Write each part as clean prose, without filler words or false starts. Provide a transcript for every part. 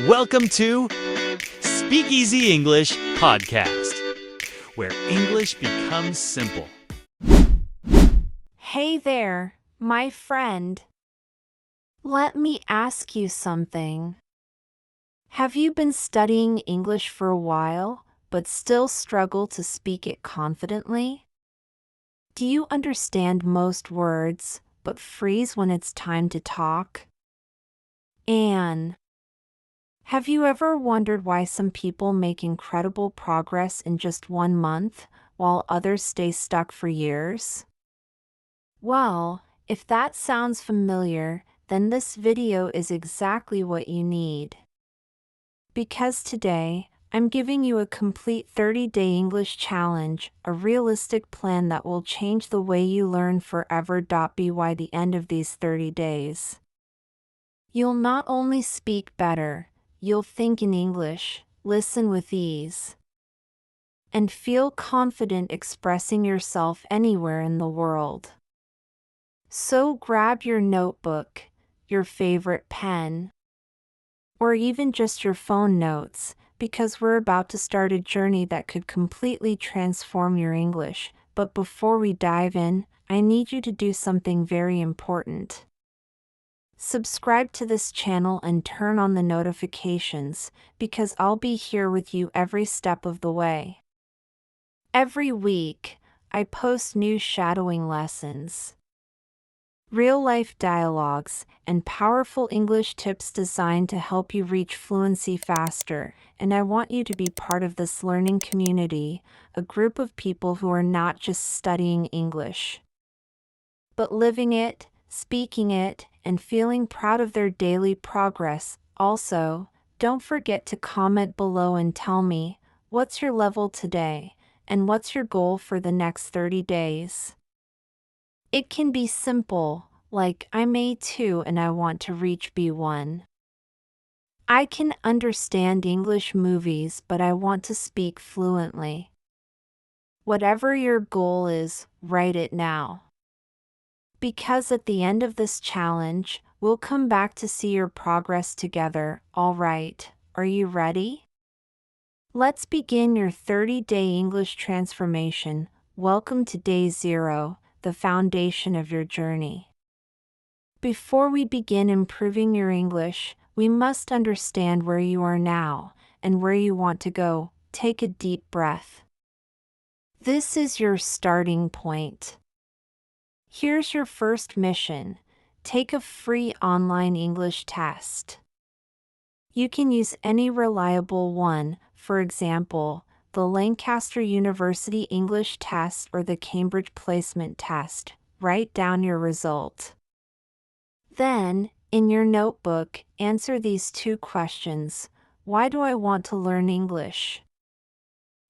Welcome to Speakeasy English Podcast, where English becomes simple. Hey there, my friend. Let me ask you something. Have you been studying English for a while, but still struggle to speak it confidently? Do you understand most words, but freeze when it's time to talk? And have you ever wondered why some people make incredible progress in just 1 month, while others stay stuck for years? Well, if that sounds familiar, then this video is exactly what you need. Because today, I'm giving you a complete 30-day English challenge, a realistic plan that will change the way you learn forever. By the end of these 30 days, you'll not only speak better, you'll think in English, listen with ease, and feel confident expressing yourself anywhere in the world. So grab your notebook, your favorite pen, or even just your phone notes, because we're about to start a journey that could completely transform your English. But before we dive in, I need you to do something very important. Subscribe to this channel and turn on the notifications, because I'll be here with you every step of the way. Every week, I post new shadowing lessons, real-life dialogues, and powerful English tips designed to help you reach fluency faster, and I want you to be part of this learning community, a group of people who are not just studying English, but living it, speaking it, and feeling proud of their daily progress. Also, don't forget to comment below and tell me, what's your level today, and what's your goal for the next 30 days? It can be simple, like I'm A2 and I want to reach B1. I can understand English movies but I want to speak fluently. Whatever your goal is, write it now. Because at the end of this challenge, we'll come back to see your progress together. Alright, are you ready? Let's begin your 30-day English transformation. Welcome to day 0. The foundation of your journey. Before we begin improving your English, we must understand where you are now and where you want to go. Take a deep breath. This is your starting point. Here's your first mission. Take a free online English test. You can use any reliable one, for example, the Lancaster University English Test or the Cambridge Placement Test. Write down your result. Then, in your notebook, answer these 2 questions. Why do I want to learn English?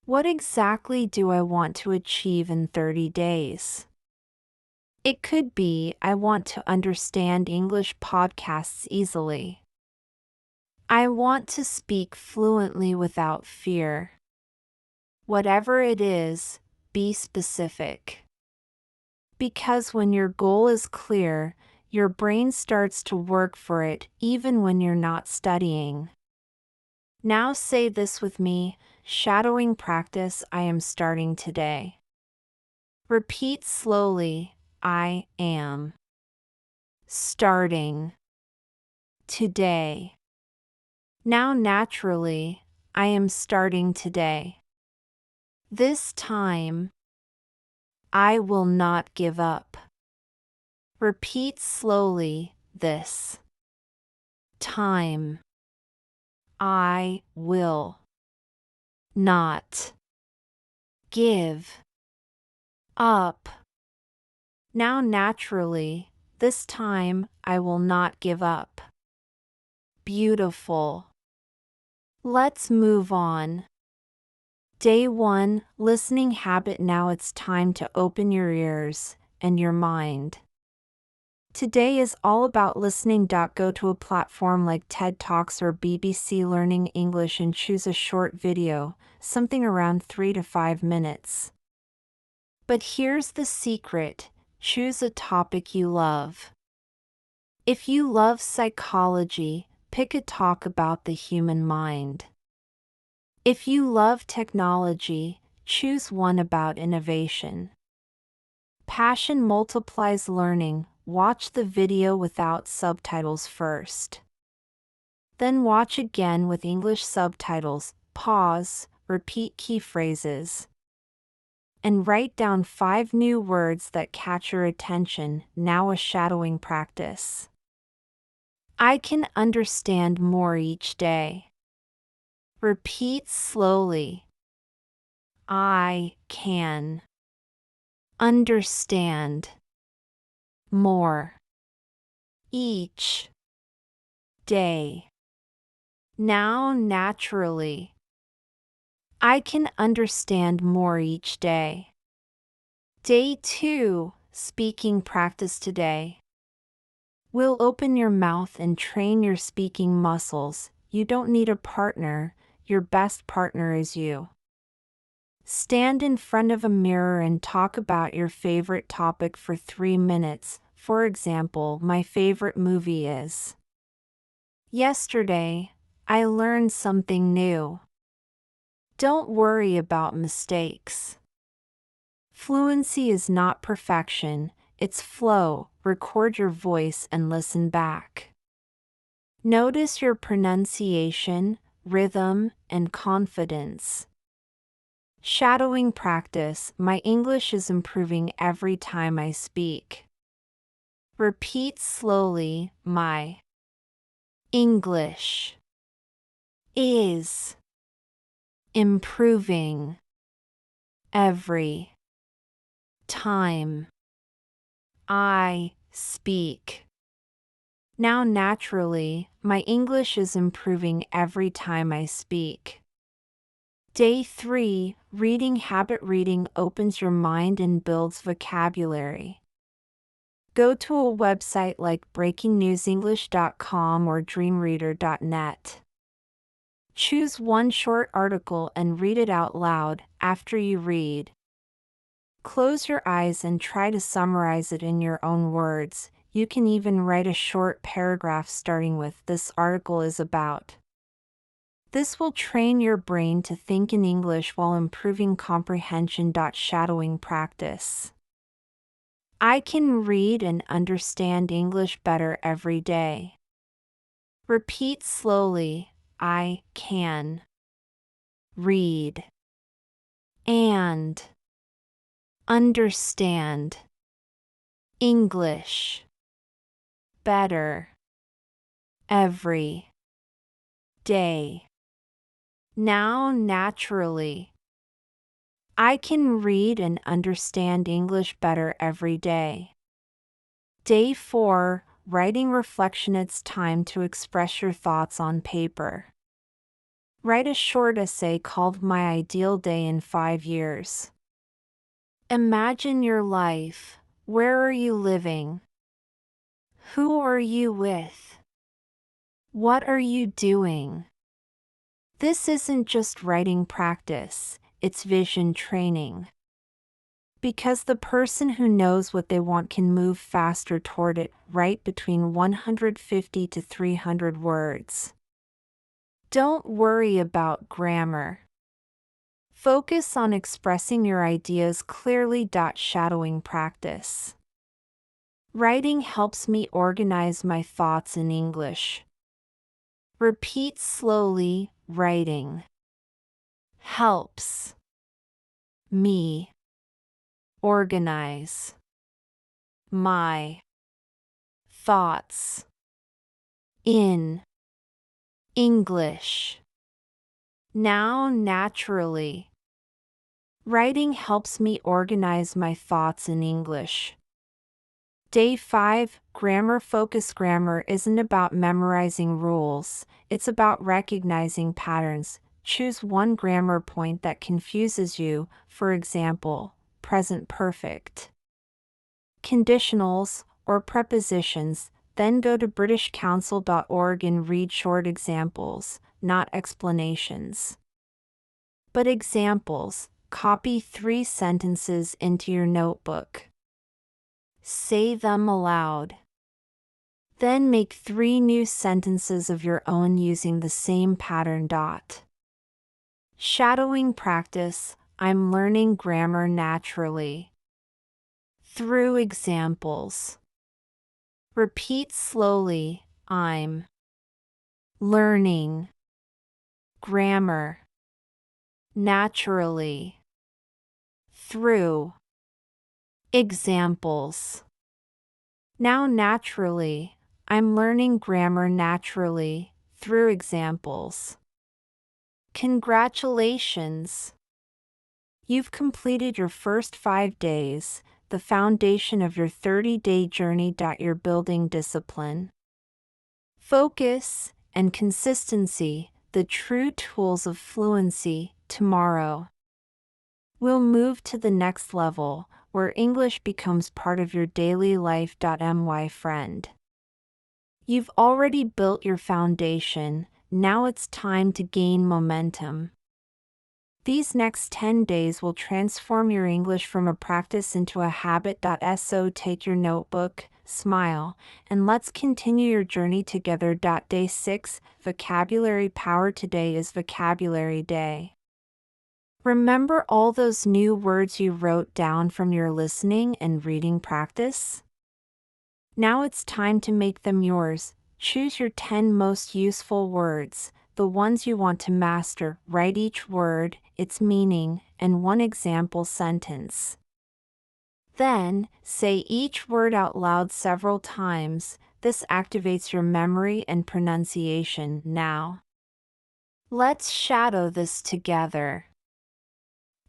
What exactly do I want to achieve in 30 days? It could be, I want to understand English podcasts easily. I want to speak fluently without fear. Whatever it is, be specific. Because when your goal is clear, your brain starts to work for it even when you're not studying. Now say this with me, shadowing practice. I am starting today. Repeat slowly, I am starting today. Now naturally, I am starting today. This time, I will not give up. Repeat slowly, this time, I will not give up. Now naturally, this time, I will not give up. Beautiful. Let's move on. Day 1, listening habit. Now it's time to open your ears and your mind. Today is all about listening. Go to a platform like TED Talks or BBC Learning English and choose a short video, something around 3 to 5 minutes. But here's the secret, choose a topic you love. If you love psychology, Pick a talk about the human mind. If you love technology, choose one about innovation. Passion multiplies learning. Watch the video without subtitles first. Then watch again with English subtitles, pause, repeat key phrases, and write down 5 new words that catch your attention. Now a shadowing practice. I can understand more each day. Repeat slowly. I can understand more each day. Now naturally. I can understand more each day. Day 2, speaking practice today. Will open your mouth and train your speaking muscles. You don't need a partner, your best partner is you. Stand in front of a mirror and talk about your favorite topic for 3 minutes. For example, my favorite movie is. Yesterday, I learned something new. Don't worry about mistakes. Fluency is not perfection, it's flow. Record your voice and listen back. Notice your pronunciation, rhythm, and confidence. Shadowing practice. My English is improving every time I speak. Repeat slowly. My English is improving every time I speak. Now naturally, my English is improving every time I speak. Day 3, reading habit. Reading opens your mind and builds vocabulary. Go to a website like breakingnewsenglish.com or dreamreader.net. Choose one short article and read it out loud. After you read, close your eyes and try to summarize it in your own words. You can even write a short paragraph starting with "This article is about." This will train your brain to think in English while improving comprehension. Shadowing practice. I can read and understand English better every day. Repeat slowly. I can read and understand English better every day. Now naturally. I can read and understand English better every day. Day 4, writing reflection. It's time to express your thoughts on paper. Write a short essay called My Ideal Day in 5 Years. Imagine your life. Where are you living? Who are you with? What are you doing? This isn't just writing practice, it's vision training. Because the person who knows what they want can move faster toward it. Write between 150 to 300 words. Don't worry about grammar. Focus on expressing your ideas clearly. Shadowing practice. Writing helps me organize my thoughts in English. Repeat slowly. Writing helps me organize my thoughts in English. Now naturally. Writing helps me organize my thoughts in English. Day 5, grammar focus. Grammar isn't about memorizing rules, it's about recognizing patterns. Choose one grammar point that confuses you, for example, present perfect, conditionals, or prepositions. Then go to britishcouncil.org and read short examples, not explanations, but examples. Copy 3 sentences into your notebook. Say them aloud. Then make 3 new sentences of your own using the same pattern. Shadowing practice. I'm learning grammar naturally. Through examples. Repeat slowly. I'm learning grammar naturally. Through examples. Now naturally. I'm learning grammar naturally through examples. Congratulations! You've completed your first 5 days, the foundation of your 30-day journey. You're building discipline, focus, and consistency, the true tools of fluency. Tomorrow, we'll move to the next level, where English becomes part of your daily life. My friend, you've already built your foundation, now it's time to gain momentum. These next 10 days will transform your English from a practice into a habit. So take your notebook, smile, and let's continue your journey together. Day 6, Vocabulary Power. Today is Vocabulary Day. Remember all those new words you wrote down from your listening and reading practice? Now it's time to make them yours. Choose your 10 most useful words, the ones you want to master. Write each word, its meaning, and one example sentence. Then, say each word out loud several times. This activates your memory and pronunciation. Now, let's shadow this together.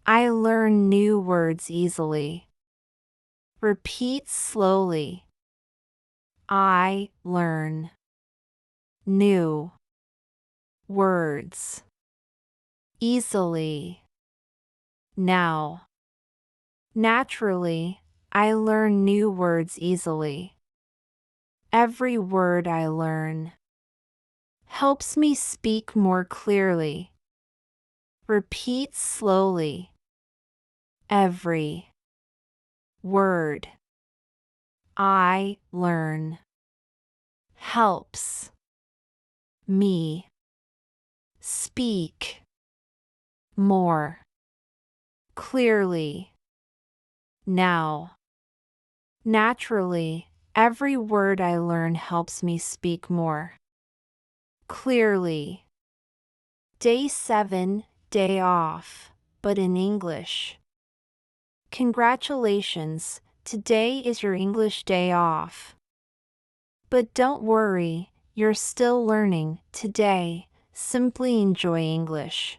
I learn new words easily. Repeat slowly. I learn new words easily. Now, naturally, I learn new words easily. Every word I learn helps me speak more clearly. Repeat slowly. Every word I learn helps me speak more clearly. Now, naturally, every word I learn helps me speak more clearly. Day 7, day off, but in English. Congratulations, today is your English day off. But don't worry, you're still learning. Today, simply enjoy English.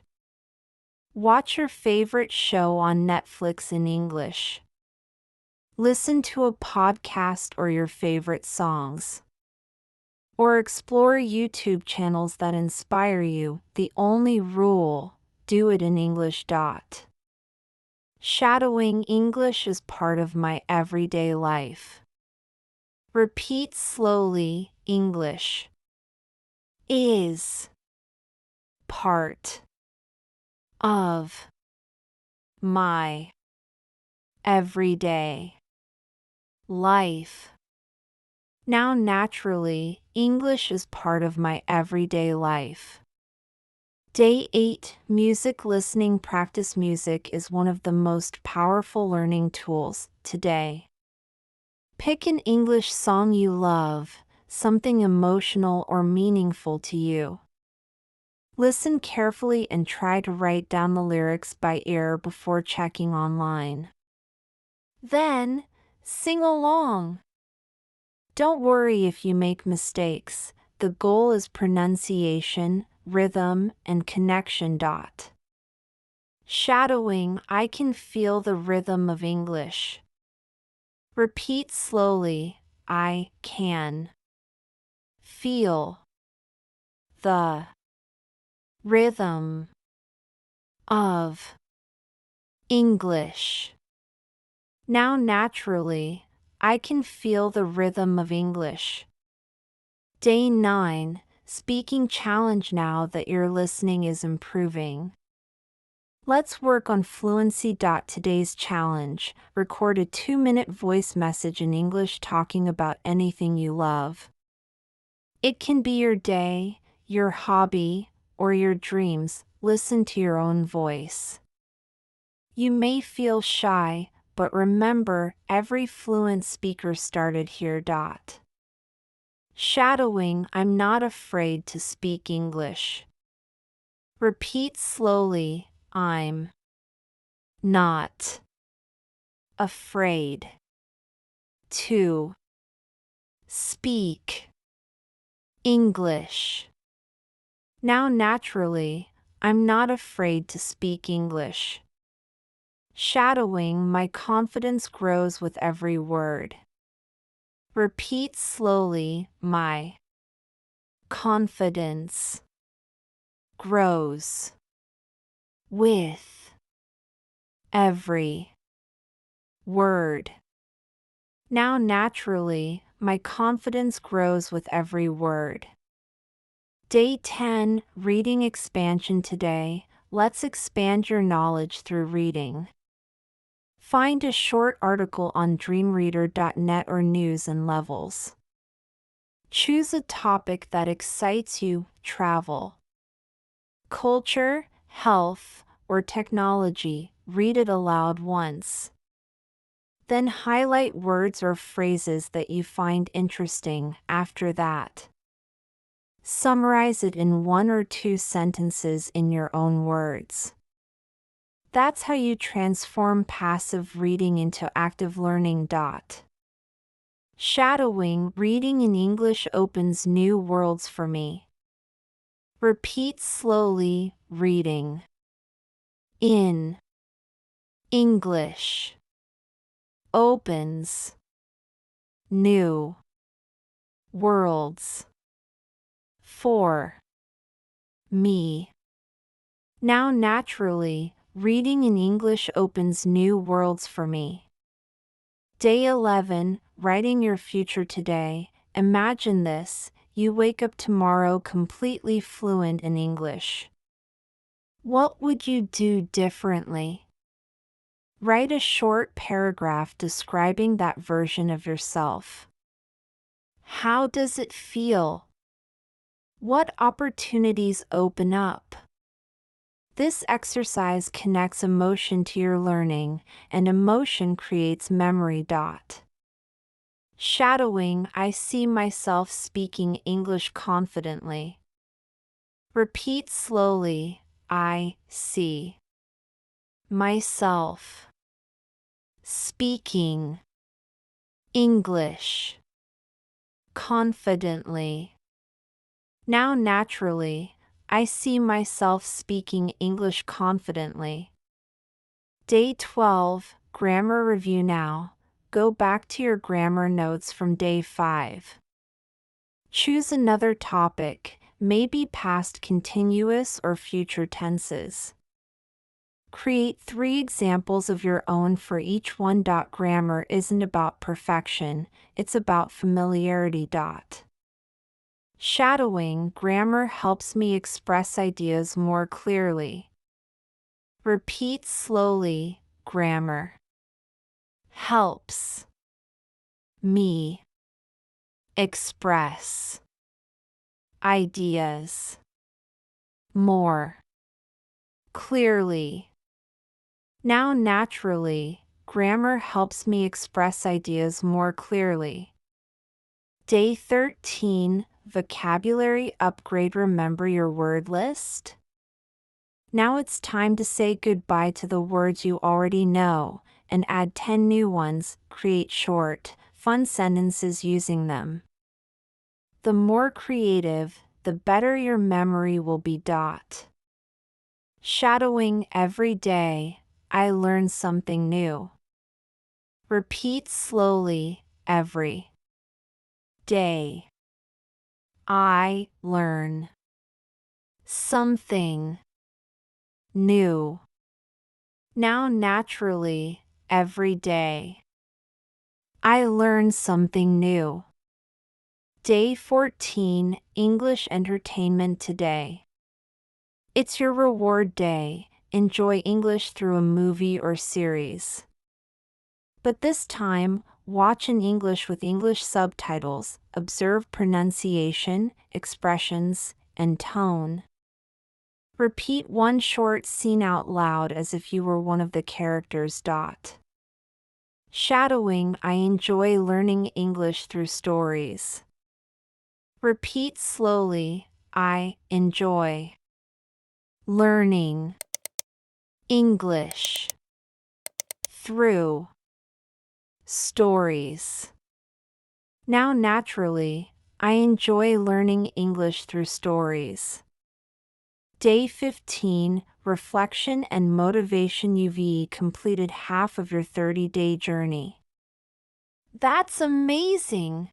Watch your favorite show on Netflix in English. Listen to a podcast or your favorite songs. Or explore YouTube channels that inspire you. The only rule, do it in English. Shadowing English is part of my everyday life. Repeat slowly. English is part of my everyday life. Now naturally, English is part of my everyday life. Day 8, music listening practice. Music is one of the most powerful learning tools today. Pick an English song you love, something emotional or meaningful to you. Listen carefully and try to write down the lyrics by ear before checking online. Then, sing along. Don't worry if you make mistakes. The goal is pronunciation, rhythm, and connection. Shadowing. I can feel the rhythm of English. Repeat slowly. I can feel the rhythm of English. Now naturally, I can feel the rhythm of English. Day 9, speaking challenge. Now that your listening is improving, let's work on fluency. Today's challenge, record a 2-minute voice message in English talking about anything you love. It can be your day, your hobby, or your dreams. Listen to your own voice. You may feel shy, but remember, every fluent speaker started here. Shadowing, I'm not afraid to speak English. Repeat slowly, I'm not afraid to speak English. Now naturally, I'm not afraid to speak English. Shadowing, my confidence grows with every word. Repeat slowly, my confidence grows with every word. Now naturally, my confidence grows with every word. Day 10, Reading Expansion today. Let's expand your knowledge through reading. Find a short article on dreamreader.net or News and Levels. Choose a topic that excites you: travel, culture, health, or technology. Read it aloud once. Then highlight words or phrases that you find interesting. After that, summarize it in 1 or 2 sentences in your own words. That's how you transform passive reading into active learning. Shadowing, reading in English opens new worlds for me. Repeat slowly, reading in English opens new worlds for me. Now naturally, reading in English opens new worlds for me. Day 11, Writing your future today. Imagine this: you wake up tomorrow completely fluent in English. What would you do differently? Write a short paragraph describing that version of yourself. How does it feel? What opportunities open up? This exercise connects emotion to your learning, and emotion creates memory. Shadowing, I see myself speaking English confidently. Repeat slowly, I see myself speaking English confidently. Now naturally, I see myself speaking English confidently. Day 12, Grammar Review now. Go back to your grammar notes from day 5. Choose another topic, maybe past continuous or future tenses. Create 3 examples of your own for each one. Grammar isn't about perfection, it's about familiarity. Shadowing, grammar helps me express ideas more clearly. Repeat slowly, grammar helps me express ideas more clearly. Now naturally, grammar helps me express ideas more clearly. Day 13, Vocabulary Upgrade. Remember your word list? Now it's time to say goodbye to the words you already know and add 10 new ones. Create short, fun sentences using them. The more creative, the better your memory will be. Shadowing, every day, I learn something new. Repeat slowly, every day, I learn something new. Now naturally, every day, I learn something new. Day 14, English Entertainment today. It's your reward day. Enjoy English through a movie or series. But this time, watch in English with English subtitles. observe pronunciation, expressions, and tone. Repeat one short scene out loud as if you were one of the characters. Shadowing. I enjoy learning English through stories. Repeat slowly. I enjoy learning English through stories. Now naturally, I enjoy learning English through stories. Day 15, Reflection and Motivation. You've completed half of your 30-day journey. That's amazing!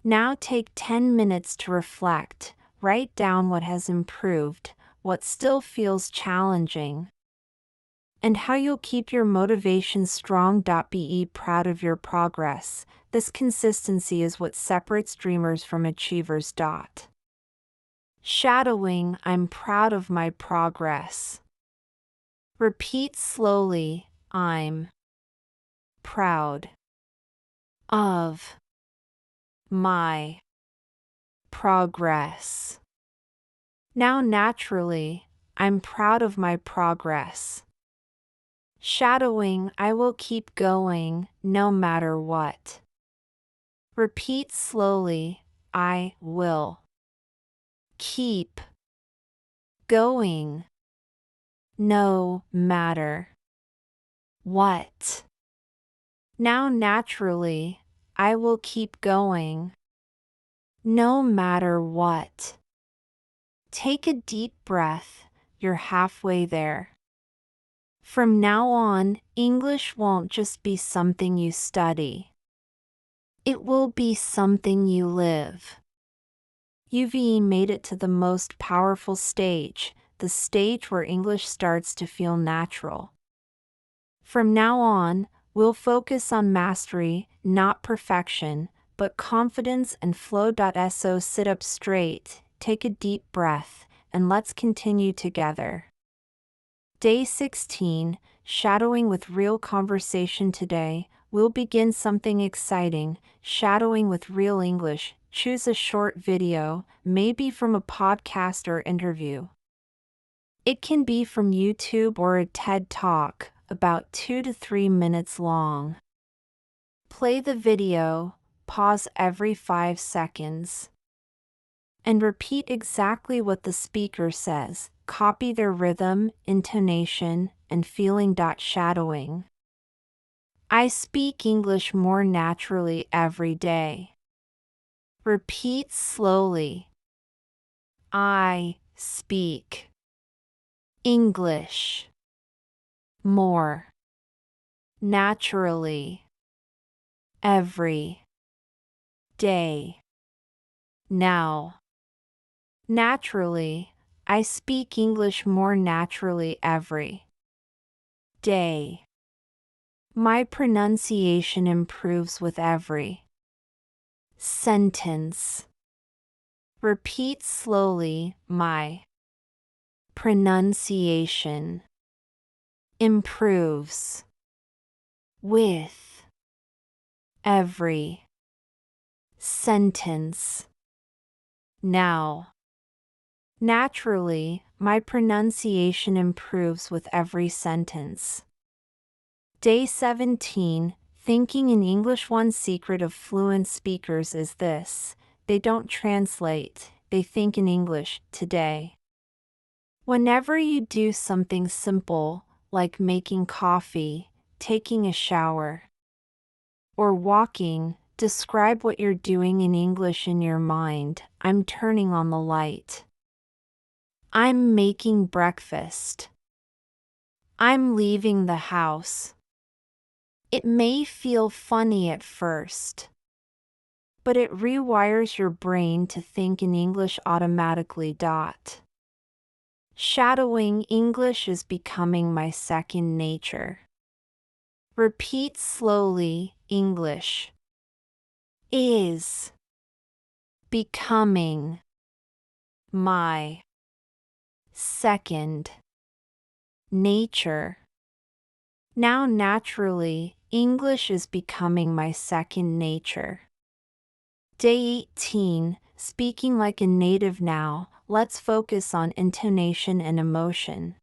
Now take 10 minutes to reflect. Write down what has improved, what still feels challenging, and how you'll keep your motivation strong. Be proud of your progress. This consistency is what separates dreamers from achievers. Shadowing. I'm proud of my progress. Repeat slowly. I'm proud of my progress. Now naturally, I'm proud of my progress. Shadowing. I will keep going, no matter what. Repeat slowly. I will keep going, no matter what. Now naturally, I will keep going, no matter what. Take a deep breath. You're halfway there. From now on, English won't just be something you study. It will be something you live. You've made it to the most powerful stage, the stage where English starts to feel natural. From now on, we'll focus on mastery, not perfection, but confidence and flow. So sit up straight, take a deep breath, and let's continue together. Day 16, Shadowing with Real Conversation. Today, we'll begin something exciting, shadowing with real English. Choose a short video, maybe from a podcast or interview. It can be from YouTube or a TED Talk, about 2 to 3 minutes long. Play the video, pause every 5 seconds, and repeat exactly what the speaker says. Copy their rhythm, intonation, and feeling. Shadowing. I speak English more naturally every day. Repeat slowly. I speak English more naturally every day. Now. Naturally, I speak English more naturally every day. My pronunciation improves with every sentence. Repeat slowly. My pronunciation improves with every sentence. Now. Naturally, my pronunciation improves with every sentence. Day 17, Thinking in English. One secret of fluent speakers is this: they don't translate, they think in English. Today, whenever you do something simple, like making coffee, taking a shower, or walking, describe what you're doing in English in your mind. I'm turning on the light. I'm making breakfast. I'm leaving the house. It may feel funny at first, but it rewires your brain to think in English automatically. Shadowing. English is becoming my second nature. Repeat slowly. English is becoming my second nature. Now naturally, English is becoming my second nature. Day 18, speaking like a native now. Let's focus on intonation and emotion.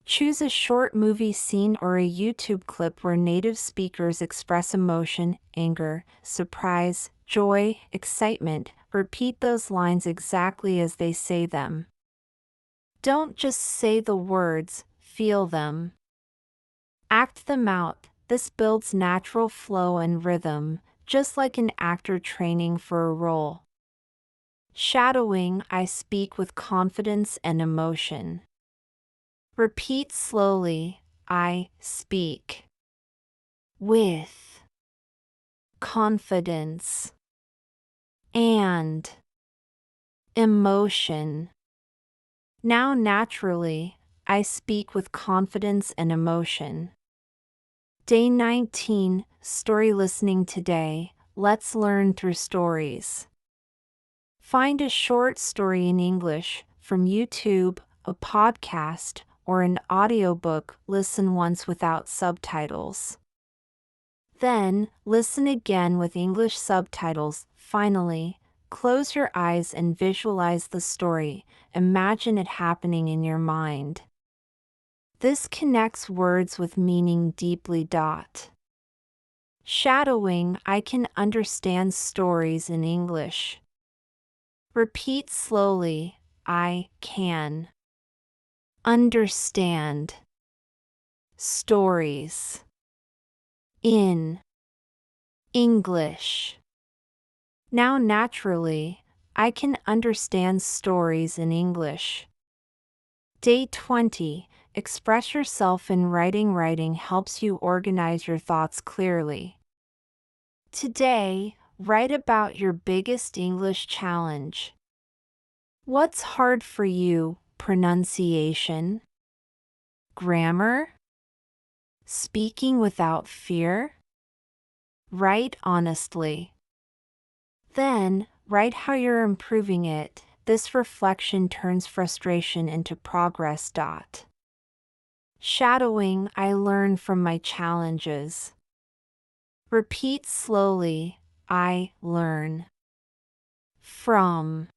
Choose a short movie scene or a YouTube clip where native speakers express emotion, anger, surprise, joy, excitement. Repeat those lines exactly as they say them. Don't just say the words, feel them. Act them out. This builds natural flow and rhythm, just like an actor training for a role. Shadowing, I speak with confidence and emotion. Repeat slowly, I speak with confidence and emotion. Now naturally, I speak with confidence and emotion. Day 19, story listening today. Let's learn through stories. Find a short story in English from YouTube, a podcast, or an audiobook. Listen once without subtitles. Then, listen again with English subtitles. Finally, close your eyes and visualize the story. Imagine it happening in your mind. This connects words with meaning deeply. Shadowing, I can understand stories in English. Repeat slowly, I can understand stories in English. Now naturally, I can understand stories in English. Day 20, express yourself in writing. Writing helps you organize your thoughts clearly. Today, write about your biggest English challenge. What's hard for you? Pronunciation? Grammar? Speaking without fear? Write honestly. Then, write how you're improving it. This reflection turns frustration into progress. Shadowing, I learn from my challenges. Repeat slowly, I learn from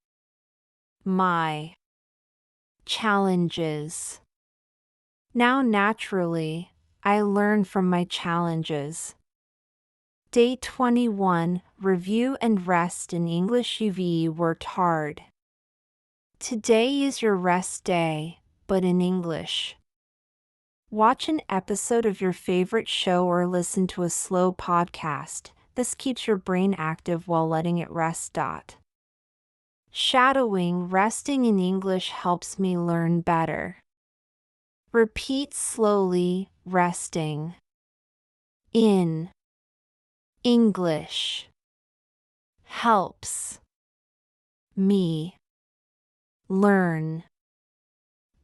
my challenges. Now naturally, I learn from my challenges. Day 21, review and rest in English. You've worked hard. Today is your rest day, but in English. Watch an episode of your favorite show or listen to a slow podcast. This keeps your brain active while letting it rest. Shadowing, resting in English helps me learn better. Repeat slowly, resting in English helps me learn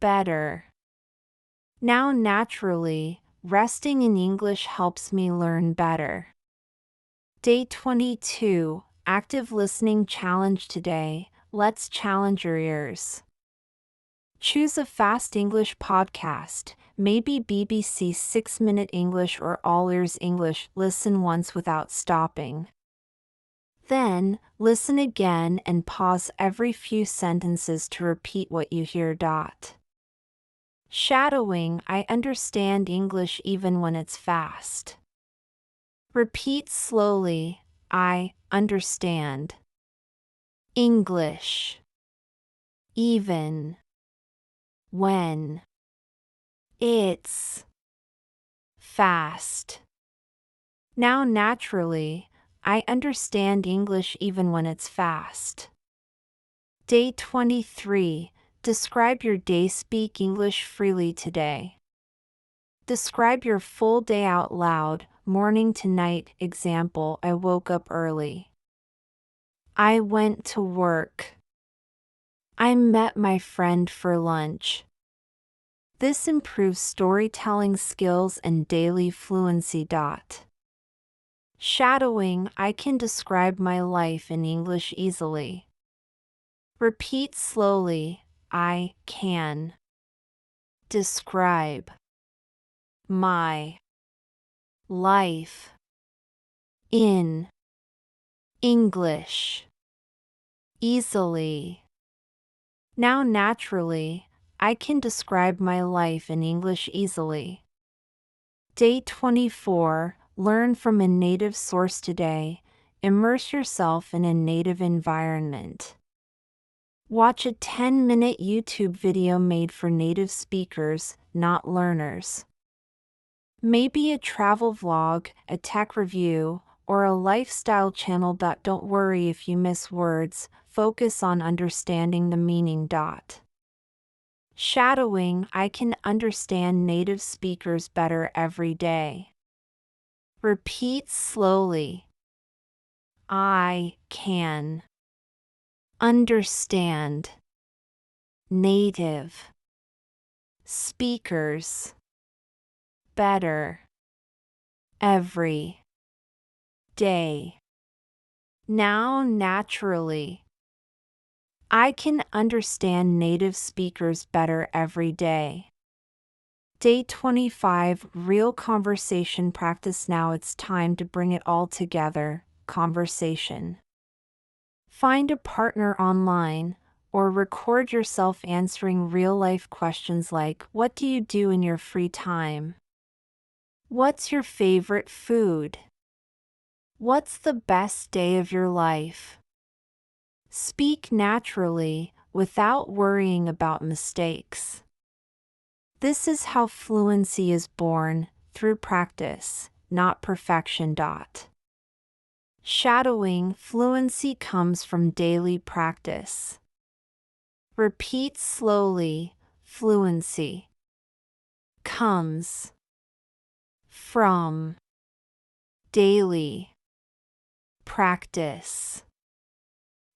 better. Now naturally, resting in English helps me learn better. Day 22, active listening challenge. Today, let's challenge your ears. Choose a fast English podcast, maybe BBC 6-Minute English or All Ears English. Listen once without stopping. Then, listen again and pause every few sentences to repeat what you hear. Shadowing, I understand English even when it's fast. Repeat slowly, I understand English even when it's fast. Now naturally, I understand English even when it's fast. Day 23, describe your day. Speak English freely today. Describe your full day out loud, morning to night. Example, I woke up early. I went to work. I met my friend for lunch. This improves storytelling skills and daily fluency. Shadowing, I can describe my life in English easily. Repeat slowly, I can describe my life in English. Easily. Now naturally, I can describe my life in English easily. Day 24. Learn from a native source today. Immerse yourself in a native environment. Watch a 10-minute YouTube video made for native speakers, not learners. Maybe a travel vlog, a tech review, or a lifestyle channel. Don't worry if you miss words, focus on understanding the meaning. Shadowing. I can understand native speakers better every day. Repeat slowly. I can understand native speakers better every day. Now naturally, I can understand native speakers better every day. Day 25. Real conversation practice. Now it's time to bring it all together. Conversation. Find a partner online, or record yourself answering real-life questions like, what do you do in your free time? What's your favorite food? What's the best day of your life? Speak naturally, without worrying about mistakes. This is how fluency is born, through practice, not perfection. Shadowing. Fluency comes from daily practice. Repeat slowly. Fluency comes from daily practice.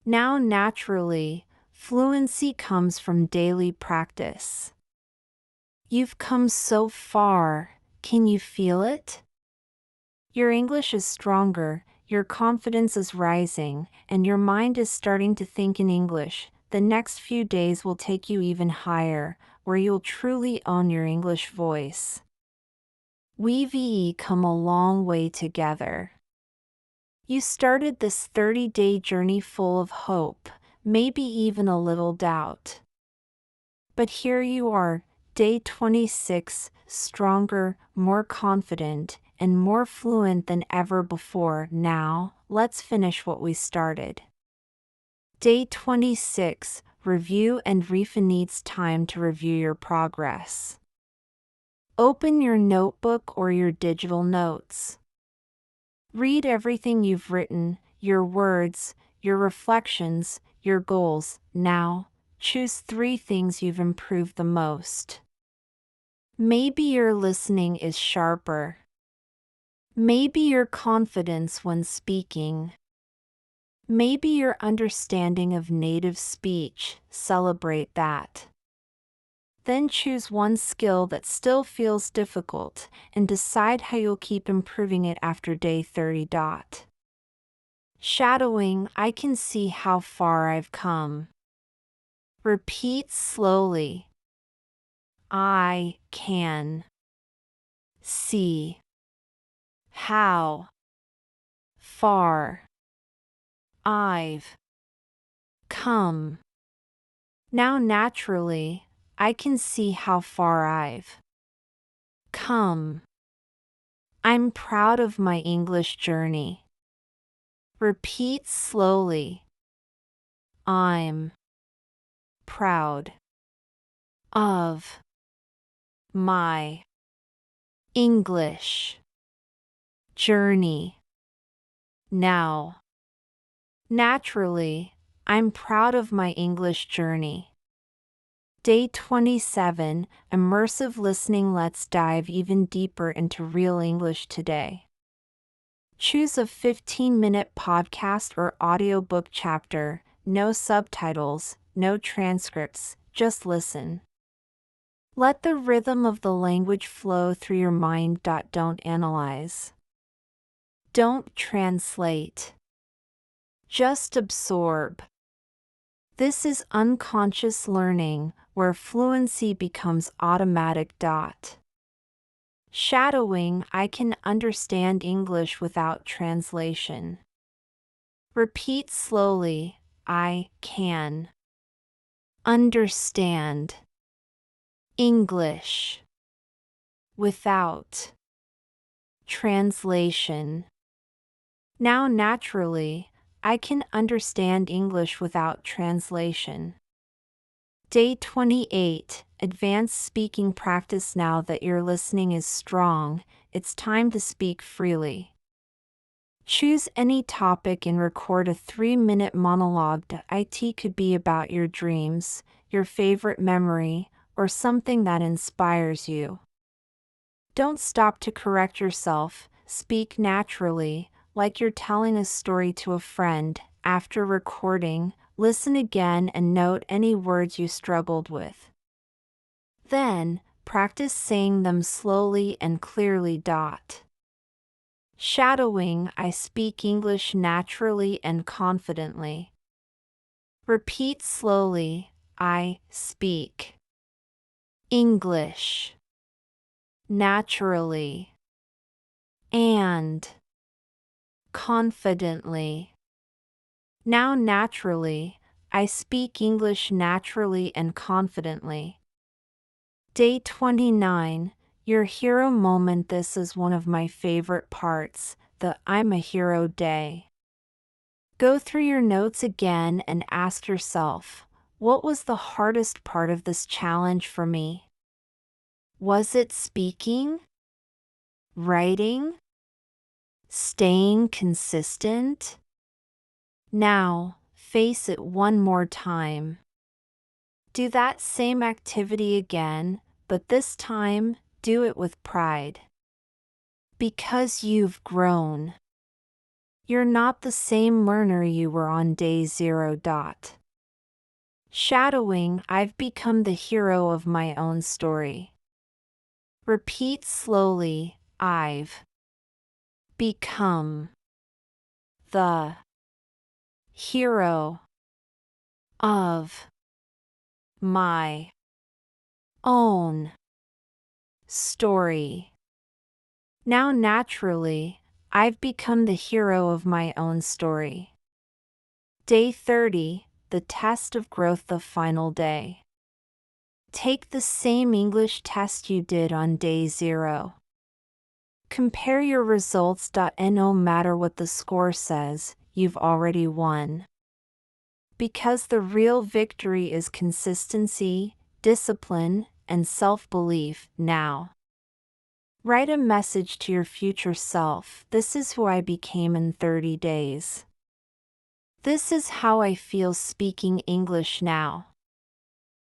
Now naturally, fluency comes from daily practice. You've come so far, can you feel it? Your English is stronger, your confidence is rising, and your mind is starting to think in English. The next few days will take you even higher, where you'll truly own your English voice. We've come a long way together. You started this 30-day journey full of hope, maybe even a little doubt. But here you are, day 26, stronger, more confident, and more fluent than ever before. Now, let's finish what we started. Day 26, review and refine. Needs time to review your progress. Open your notebook or your digital notes. Read everything you've written, your words, your reflections, your goals. Now, choose 3 things you've improved the most. Maybe your listening is sharper. Maybe your confidence when speaking. Maybe your understanding of native speech. Celebrate that. Then choose one skill that still feels difficult and decide how you'll keep improving it after day 30. Shadowing. I can see how far I've come. Repeat slowly. I can see how far I've come. Now naturally, I can see how far I've come. I'm proud of my English journey. Repeat slowly. I'm proud of my English journey. Now, naturally, I'm proud of my English journey. Day 27, immersive listening. Let's dive even deeper into real English today. Choose a 15-minute podcast or audiobook chapter, no subtitles, no transcripts, just listen. Let the rhythm of the language flow through your mind. Don't analyze. Don't translate. Just absorb. This is unconscious learning, where fluency becomes automatic. Shadowing. I can understand English without translation. Repeat slowly. I can understand English without translation. Now naturally, I can understand English without translation. Day 28. Advanced speaking practice. Now that your listening is strong, it's time to speak freely. Choose any topic and record a 3-minute monologue. It could be about your dreams, your favorite memory, or something that inspires you. Don't stop to correct yourself. Speak naturally, like you're telling a story to a friend. After recording, listen again and note any words you struggled with. Then, practice saying them slowly and clearly. Shadowing. I speak English naturally and confidently. Repeat slowly. I speak English naturally and confidently. Now naturally, I speak English naturally and confidently. Day 29. Your hero moment. This is one of my favorite parts, the I'm a hero day. Go through your notes again and ask yourself, what was the hardest part of this challenge for me? Was it speaking? Writing? Staying consistent? Now, face it one more time. Do that same activity again, but this time, do it with pride. Because you've grown. You're not the same learner you were on day 0. Shadowing. I've become the hero of my own story. Repeat slowly. I've become the hero of my own story. Now naturally, I've become the hero of my own story. Day 30. The test of growth. The final day. Take the same English test you did on day 0. Compare your results. And no matter what the score says, you've already won. Because the real victory is consistency, discipline, and self-belief. Now, write a message to your future self. This is who I became in 30 days. This is how I feel speaking English now.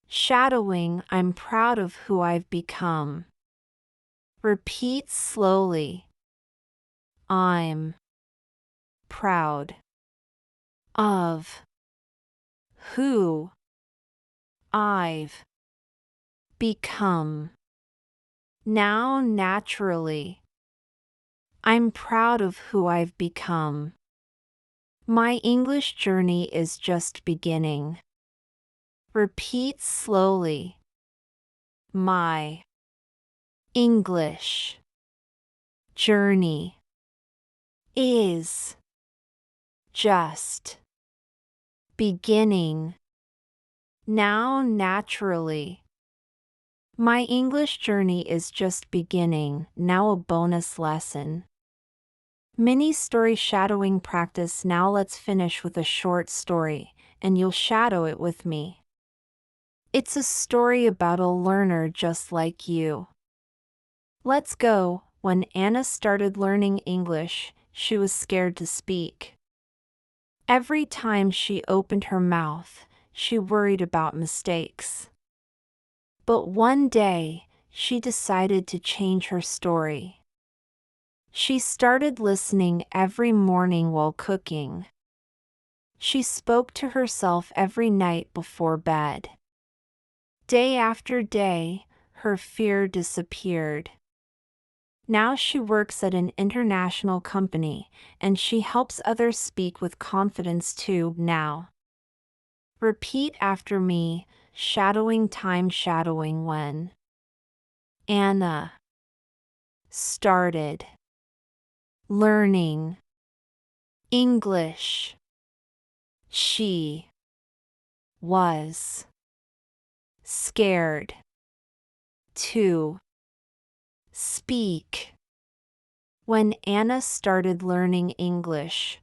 Shadowing. I'm proud of who I've become. Repeat slowly. I'm proud of who I've become. Now naturally, I'm proud of who I've become. My English journey is just beginning. Repeat slowly. My English journey is just beginning. Now naturally. My English journey is just beginning. Now a bonus lesson. Mini story shadowing practice. Now let's finish with a short story, and you'll shadow it with me. It's a story about a learner just like you. Let's go. When Anna started learning English, she was scared to speak. Every time she opened her mouth, she worried about mistakes. But one day, she decided to change her story. She started listening every morning while cooking. She spoke to herself every night before bed. Day after day, her fear disappeared. Now she works at an international company, and she helps others speak with confidence too. Now, repeat after me. Shadowing time. Shadowing. When Anna started learning English, She was scared to speak. When Anna started learning English,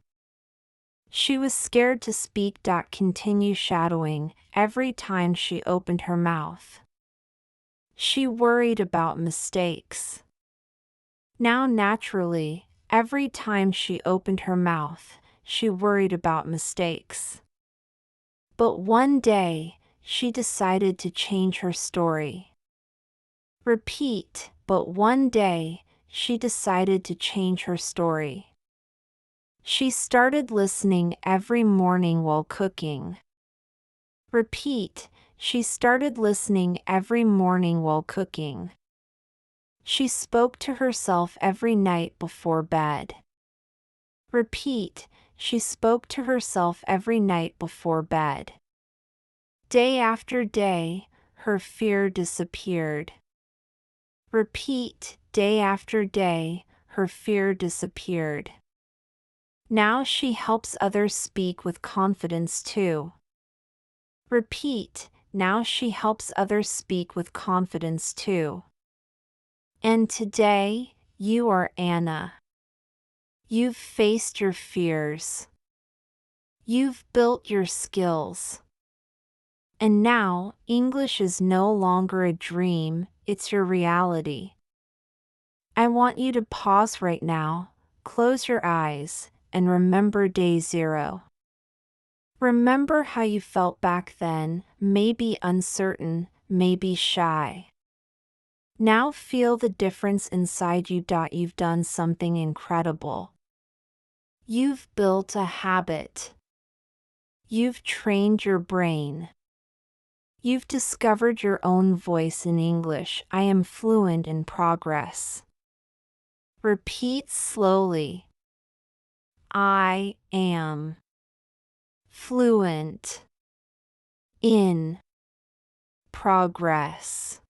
she was scared to speak. Continue shadowing every time she opened her mouth. She worried about mistakes. Now naturally, every time she opened her mouth, she worried about mistakes. But one day, she decided to change her story. Repeat, but one day, she decided to change her story. She started listening every morning while cooking. Repeat, she started listening every morning while cooking. She spoke to herself every night before bed. Repeat, she spoke to herself every night before bed. Day after day, her fear disappeared. Repeat, day after day, her fear disappeared. Now she helps others speak with confidence too. Repeat, now she helps others speak with confidence too. And today, you are Anna. You've faced your fears. You've built your skills. And now, English is no longer a dream, it's your reality. I want you to pause right now, close your eyes, and remember day 0. Remember how you felt back then, maybe uncertain, maybe shy. Now feel the difference inside you. You've done something incredible. You've built a habit. You've trained your brain. You've discovered your own voice in English. I am fluent in progress. Repeat slowly. I am fluent in progress.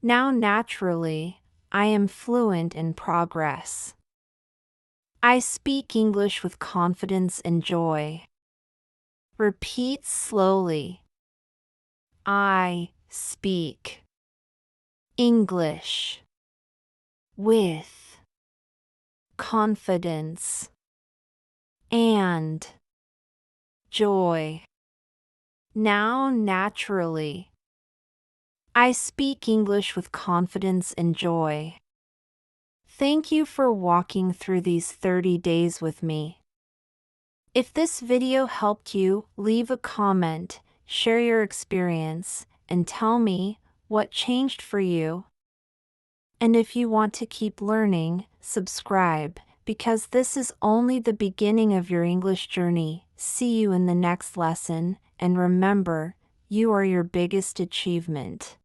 Now naturally, I am fluent in progress. I speak English with confidence and joy. Repeat slowly. I speak English with confidence and joy. Now naturally, I speak English with confidence and joy. Thank you for walking through these 30 days with me. If this video helped you, leave a comment, share your experience, and tell me what changed for you. And if you want to keep learning, subscribe, because this is only the beginning of your English journey. See you in the next lesson, and remember, you are your biggest achievement.